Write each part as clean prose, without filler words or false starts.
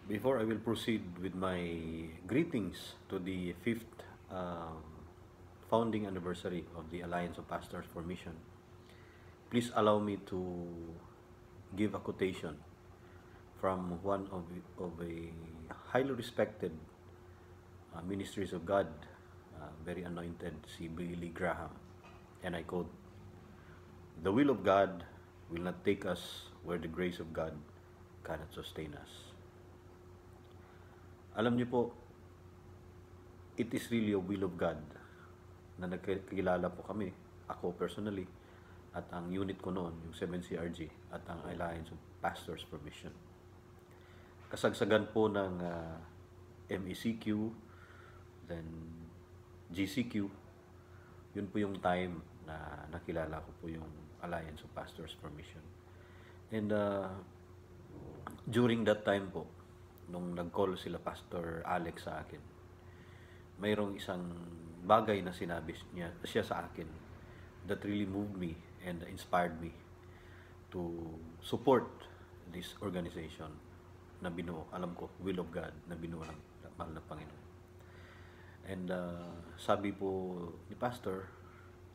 Before I will proceed with my greetings to the fifth founding anniversary of the Alliance of Pastors for Mission, please allow me to give a quotation from one of a highly respected ministries of God, very anointed, si Billy Graham. And I quote, "The will of God will not take us where the grace of God cannot sustain us." Alam niyo po, it is really a will of God na nagkakilala po kami, ako personally, at ang unit ko noon, yung 7CRG, at ang Alliance of Pastors for Mission. Kasagsagan po ng MECQ, then GCQ, yun po yung time na nakilala ko po yung Alliance of Pastors for Mission. And during that time po, nung nag-call sila Pastor Alex sa akin, mayroong isang bagay na sinabi siya sa akin that really moved me and inspired me to support this organization na binuo. Alam ko, will of God na binuo ng mahal na Panginoon. And sabi po ni Pastor,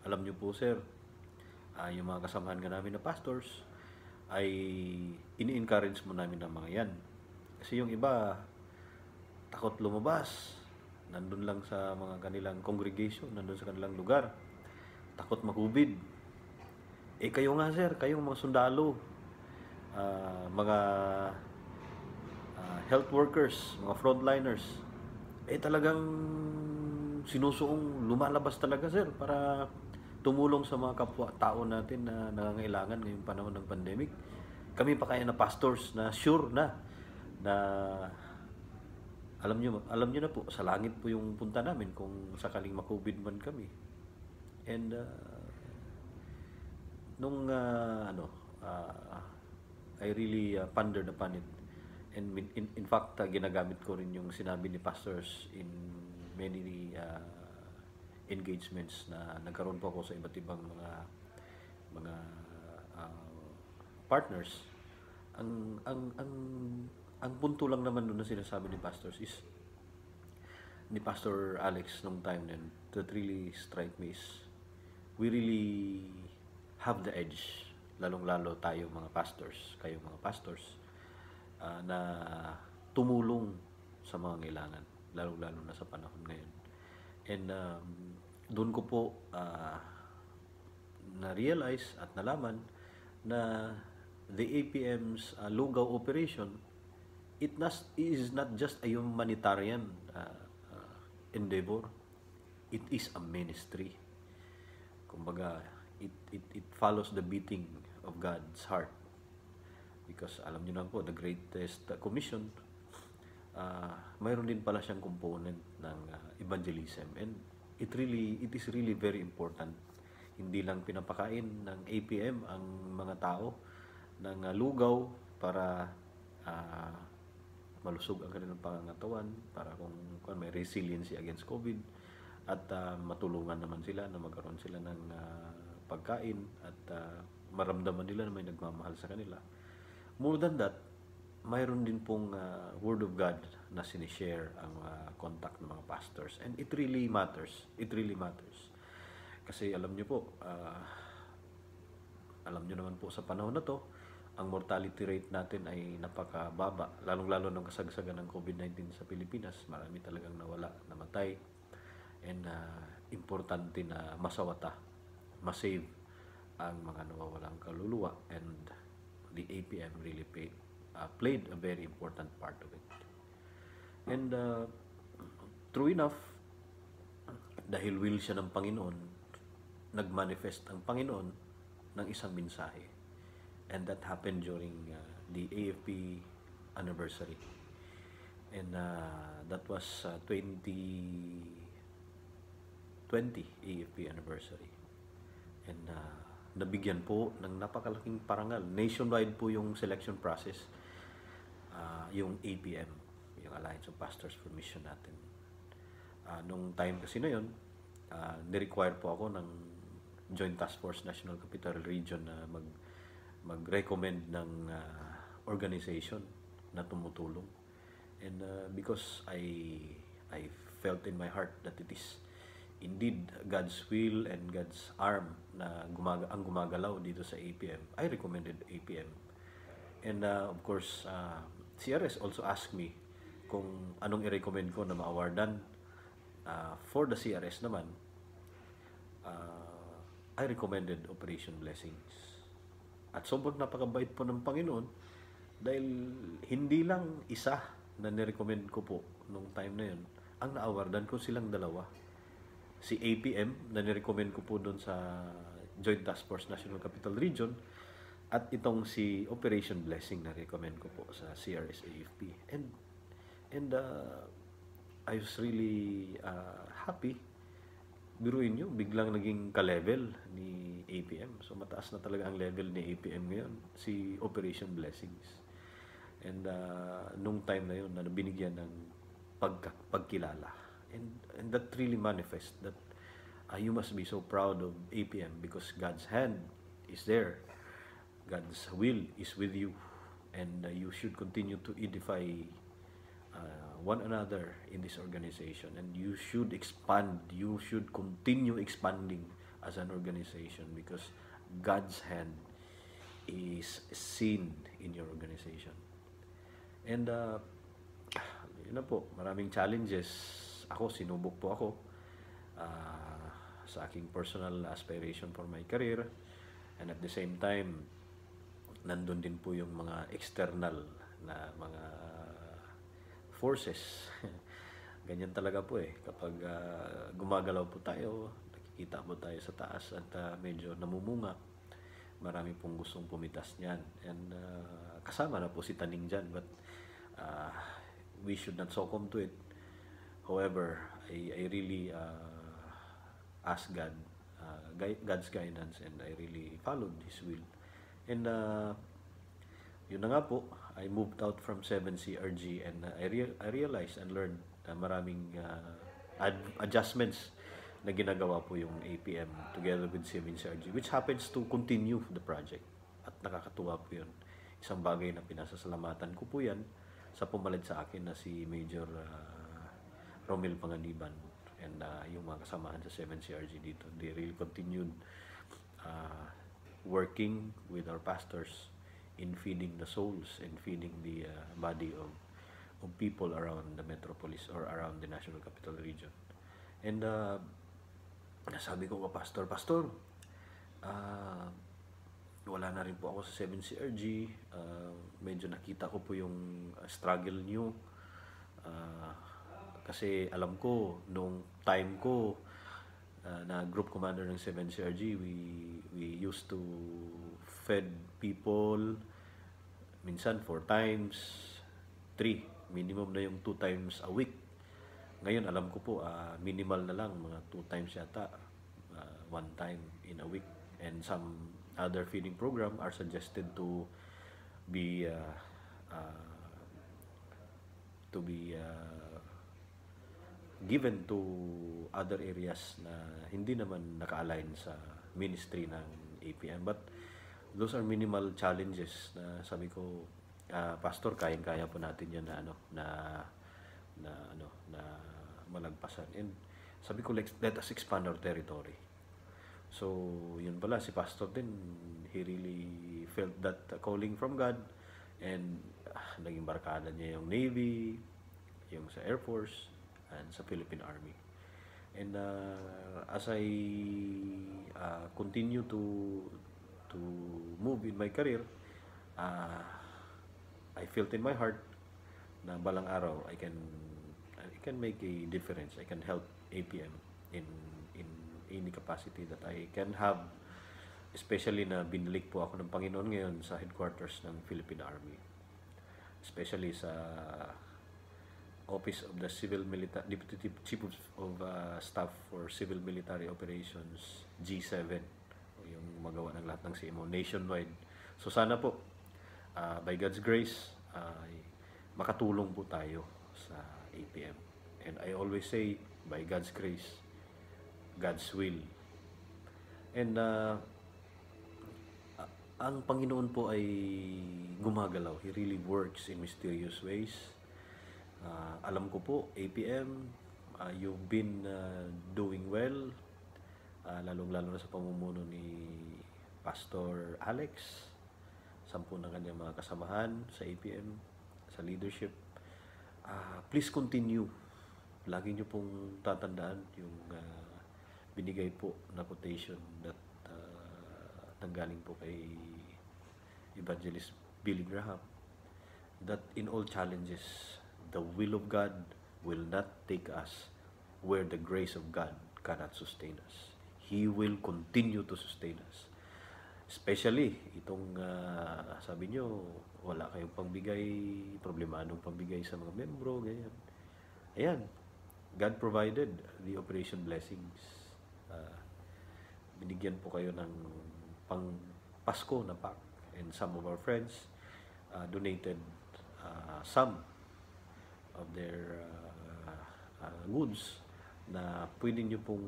alam niyo po sir, yung mga kasamahan nga namin na pastors ay ini-encourage mo namin ng mga yan. Kasi yung iba, takot lumabas. Nandun lang sa mga kanilang congregation, nandun sa kanilang lugar. Takot makubid. Kayo nga sir, kayong mga sundalo, mga health workers, mga frontliners, talagang sinusuong lumalabas talaga sir para tumulong sa mga kapwa-tao natin na nangangailangan ngayong panahon ng pandemic. Kami pa kaya na pastors na sure na alam niyo na po, sa langit po yung punta namin kung sakaling makubid man kami. And nung I really pondered upon it. And in fact, ginagamit ko rin yung sinabi ni pastors in many engagements na nagkaroon po ako sa iba't ibang mga partners. Ang punto lang naman doon na sinasabi ni pastors is ni Pastor Alex nung time din that really strike me is we really have the edge, lalong-lalo tayo mga pastors, kayo mga pastors, na tumulong sa mga ngailangan, lalong-lalo na sa panahon ngayon. And doon ko po na-realize at nalaman na the APM's Lugaw operation, is not just a humanitarian endeavor, it is a ministry. Kumbaga, it follows the beating of God's heart. Because alam niyo na po, the greatest commission, mayroon din pala siyang component ng evangelism. And it is really very important. Hindi lang pinapakain ng APM ang mga tao ng lugaw para malusog ang kanilang pangangatawan, para kung may resiliency against COVID, at matulungan naman sila na magkaroon sila ng pagkain at maramdaman nila na may nagmamahal sa kanila. More than that, mayroon din pong Word of God na sinishare ang contact ng mga pastors. And it really matters. It really matters. Kasi alam niyo po, alam niyo naman po sa panahon na to, ang mortality rate natin ay napakababa, lalong-lalo ng kasagsagan ng COVID-19 sa Pilipinas. Marami talagang nawala, namatay. And importante na masawata, masave ang mga nawawalang kaluluwa. And the APM really played a very important part of it. And true enough, dahil will siya ng Panginoon, nag-manifest ang Panginoon ng isang mensahe. And that happened during the AFP anniversary. And that was 2020 AFP anniversary. And nabigyan po ng napakalaking parangal. Nationwide po yung selection process, yung APM, yung Alliance of Pastors for Mission natin. Nung time kasi na yun, ni-require po ako ng Joint Task Force National Capital Region na mag-recommend ng organization na tumutulong. And because I felt in my heart that it is indeed God's will and God's arm na ang gumagalaw dito sa APM, I recommended APM. And of course, CRS also asked me kung anong i-recommend ko na ma-awardan. For the CRS naman, I recommended Operation Blessings. At sobrang napakabait po ng Panginoon dahil hindi lang isa na nirecommend ko po nung time na yun. Ang na-awardan ko silang dalawa. Si APM na nirecommend ko po doon sa Joint Task Force National Capital Region at itong si Operation Blessing na recommend ko po sa CRS-AFP. And I was really happy. Biruin nyo, biglang naging ka-level ni APM. So mataas na talaga ang level ni APM ngayon, si Operation Blessings. And nung time na yun, na binigyan ng pagkilala. And that really manifests that you must be so proud of APM because God's hand is there. God's will is with you. And you should continue to edify one another in this organization, and you should expand, you should continue expanding as an organization because God's hand is seen in your organization. And yun na po, maraming challenges. Sinubok po ako sa aking personal aspiration for my career, and at the same time nandun din po yung mga external na mga forces. Ganyan talaga po kapag gumagalaw po tayo, nakikita po tayo sa taas at medyo namumunga, marami pong gustong pumitas niyan. And kasama na po si Taning dyan, but we should not succumb to it. However, I really ask God, God's guidance, and I really followed His will. And yun na nga po, I moved out from 7CRG, and I realized and learned na maraming adjustments na ginagawa po yung APM together with 7CRG, which happens to continue the project. At nakakatuwa po yun. Isang bagay na pinasasalamatan ko po yan sa pumalit sa akin na si Major Romel Panganiban and yung mga kasamahan sa 7CRG dito. They really continued working with our pastors in feeding the souls and feeding the body of people around the metropolis or around the National Capital Region. And sabi ko ka, Pastor, wala na rin po ako sa 7CRG. Medyo nakita ko po yung struggle nyo. Kasi alam ko, nung time ko, na group commander ng 7CRG, we used to fed people minsan 4 times, 3, minimum na yung 2 times a week. Ngayon alam ko po minimal na lang, mga 2 times yata, 1 time in a week, and some other feeding program are suggested to be given to other areas na hindi naman naka-align sa ministry ng APM. But those are minimal challenges na sabi ko, Pastor, kayang-kaya po natin yan na malagpasan. And sabi ko, let us expand our territory. So, yun pala, si Pastor din, he really felt that calling from God, and naging barkada niya yung Navy, yung sa Air Force, and sa Philippine Army. And as I continue to move in my career, I felt in my heart na balang araw I can make a difference. I can help APM in any capacity that I can have, especially na binalik po ako ng Panginoon ngayon sa headquarters ng Philippine Army, especially sa Office of the Deputy Chief of Staff for Civil Military Operations, G7, yung magawa ng lahat ng CMO nationwide. So sana po, by God's grace, makatulong po tayo sa APM. And I always say, by God's grace, God's will. And ang Panginoon po ay gumagalaw. He really works in mysterious ways. Alam ko po, APM, you've been doing well, lalong-lalo na sa pamumuno ni Pastor Alex, 10 ng kanyang mga kasamahan sa APM, sa leadership. Please continue. Lagi nyo pong tatandaan yung binigay po na quotation that nanggaling po kay Evangelist Billy Graham, that in all challenges, the will of God will not take us where the grace of God cannot sustain us. He will continue to sustain us. Especially, itong sabi nyo, wala kayong pambigay, problemadong pambigay sa mga membro, ganyan. Ayan, God provided the operation blessings. Binigyan po kayo ng pang Pasko na pack. And some of our friends donated some of their goods na pwede nyo pong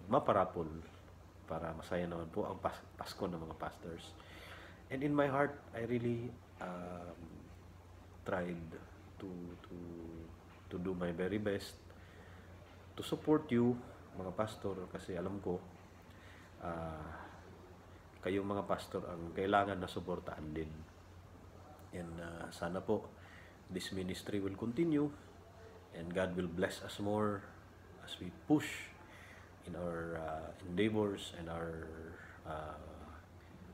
maparapol para masaya naman po ang Pasko ng mga pastors. And in my heart, I really tried to do my very best to support you, mga pastor, kasi alam ko kayong mga pastor ang kailangan na suportahan din. And sana po this ministry will continue and God will bless us more as we push in our endeavors and our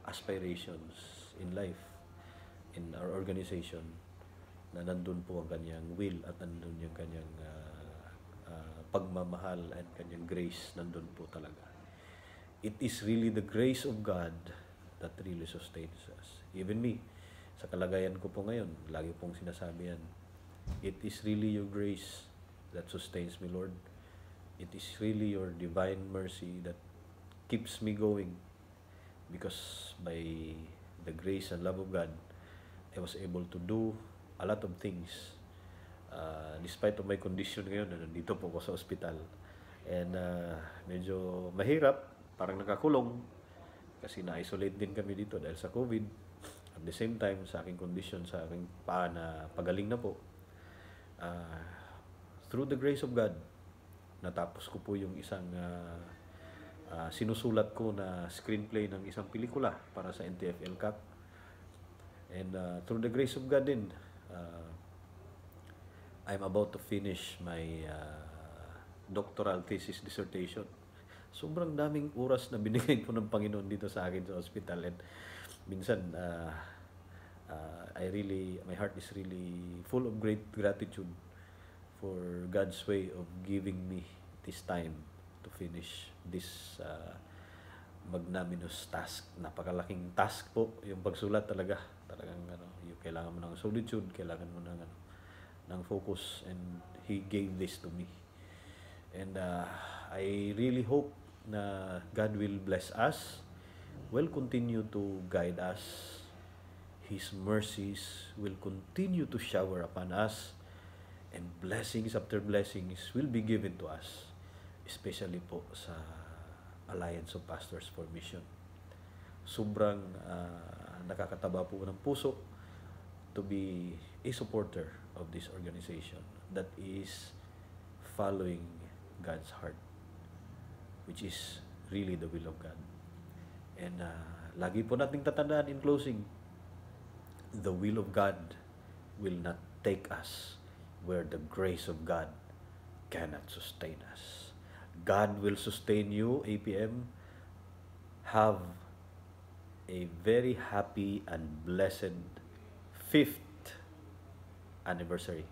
aspirations in life, in our organization, na nandun po ang kanyang will at nandun yung kanyang pagmamahal and kanyang grace, nandun po talaga. It is really the grace of God that really sustains us. Even me, sa kalagayan ko po ngayon, lagi pong sinasabi yan, it is really your grace that sustains me, Lord. It is really your divine mercy that keeps me going, because by the grace and love of God, I was able to do a lot of things despite of my condition ngayon na nandito po ako sa ospital. And medyo mahirap, parang nakakulong kasi na-isolate din kami dito dahil sa COVID. At the same time, sa aking condition, sa aking paa na pagaling na po, through the grace of God, natapos ko po yung isang sinusulat ko na screenplay ng isang pelikula para sa NTFL Cup. And through the grace of God din, I'm about to finish my doctoral thesis dissertation. Sobrang daming oras na binigay po ng Panginoon dito sa akin sa hospital. And minsan, my heart is really full of great gratitude for God's way of giving me this time to finish this magnanimous task. Napakalaking task po yung pagsulat talaga. Talagang yung kailangan mo ng solitude, kailangan mo ng focus, and He gave this to me. And I really hope na God will bless us, will continue to guide us. His mercies will continue to shower upon us, and blessings after blessings will be given to us, especially po sa Alliance of Pastors for Mission. Sobrang nakakataba po ng puso to be a supporter of this organization that is following God's heart, which is really the will of God. And lagi po nating tatandaan in closing, the will of God will not take us where the grace of God cannot sustain us. God will sustain you, APM. Have a very happy and blessed 5th anniversary